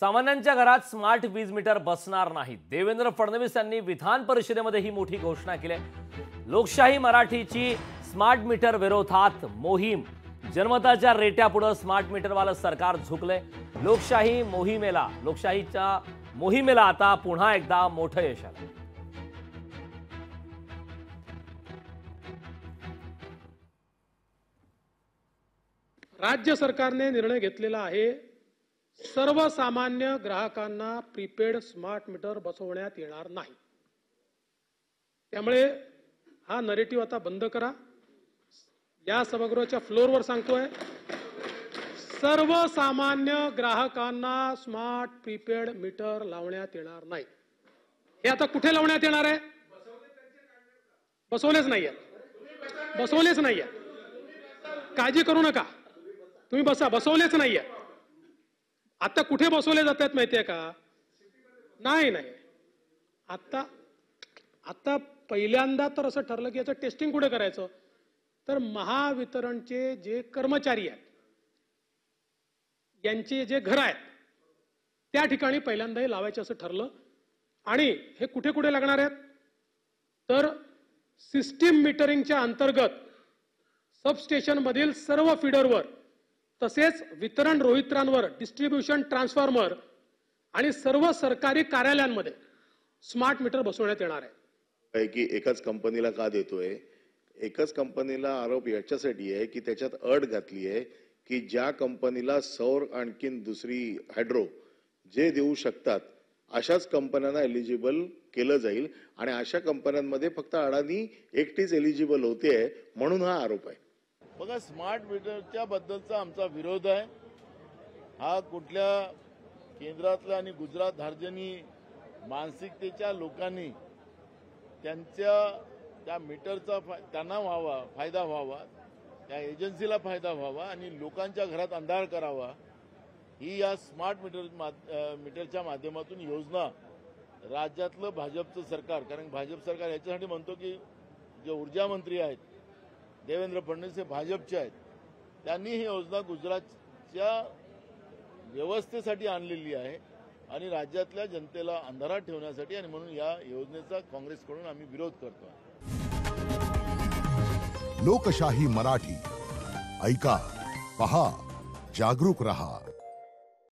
सामान्यांच्या घरात स्मार्ट वीज मीटर बसणार नाही। देवेंद्र फडणवीस यांनी विधान परिषदेमध्ये ही मोठी घोषणा केली आहे। लोकशाही मराठीची स्मार्ट मीटर विरोधात मोहीम। जनमताच्या रेट्यापुढे स्मार्ट मीटरवालं सरकार झुकले। लोकशाहीच्या मोहिमेला आता पुन्हा एकदा मोठं यश आलं। राज्य सरकारने निर्णय घेतलेला आहे, सर्वसामान्य ग्राहकांना प्रीपेड स्मार्ट मीटर बसवण्यात येणार नाही। त्यामुळे हा नरेटिव्ह आता बंद करा। या सभागृहाच्या फ्लोअरवर सांगतोय, सर्वसामान्य ग्राहकांना स्मार्ट प्रीपेड मीटर लावण्यात येणार नाही। हे आता कुठे लावण्यात येणार आहे? बसवलेच नाहीये, बसवलेच नाहीये। काळजी करू नका, तुम्ही बसा, बसवलेच नाहीये। आता कुठे बसवले जातात माहितीये का? नाही नाही, आता पहिल्यांदा तर असं ठरलं की याचं टेस्टिंग कुठे करायचं, तर महावितरणचे जे कर्मचारी आहेत यांचे जे घर आहेत त्या ठिकाणी पहिल्यांदा हे लावायचे असं ठरलं। आणि हे कुठे कुठे लागणार आहेत, तर सिस्टीम मीटरिंगच्या अंतर्गत सबस्टेशन मधील सर्व फीडरवर, तसेच वितरण रोहित्रांवर, डिस्ट्रीब्युशन ट्रान्सफॉर्मर आणि सर्व सरकारी कार्यालयांमध्ये स्मार्ट मीटर बसवण्यात येणार आहे। की एकाच कंपनीला का देतोय? एकाच कंपनीला आरोप याच्यासाठी आहे की त्याच्यात अट घातली आहे की ज्या कंपनीला सौर आणखीन दुसरी हायड्रो जे देऊ शकतात अशाच कंपन्यांना एलिजिबल केलं जाईल आणि अशा कंपन्यांमध्ये फक्त अडाणी एकटीच एलिजिबल होते, म्हणून हा आरोप आहे। बघा, स्मार्ट मीटरच्या बद्दलचा आमचा विरोध आहे। हा कुठल्या केंद्रातल्या आणि गुजरात धार्जनी मानसिकतेच्या लोकांनी त्या मीटरचा त्यांना फायदा व्हावा, त्या एजन्सीला फायदा व्हावा आणि लोकांच्या घरात अंधार करावा, ही या स्मार्ट मीटरच्या माध्यमातून योजना राज्यातलं भाजपचं सरकार, कारण भाजप सरकार याच्यासाठी म्हणतो की जे ऊर्जा मंत्री आहेत देवेंद्र फडणवीस हे भाजपचे आहेत, त्यांनी ही योजना गुजरातच्या व्यवस्थेसाठी आणलेली आहे आणि राज्यातल्या जनतेला अंधारात ठेवण्यासाठी, आणि म्हणून या योजनेचा काँग्रेसकडून आम्ही विरोध करतो। लोकशाही मराठी ऐका, पहा, जागरूक रहा।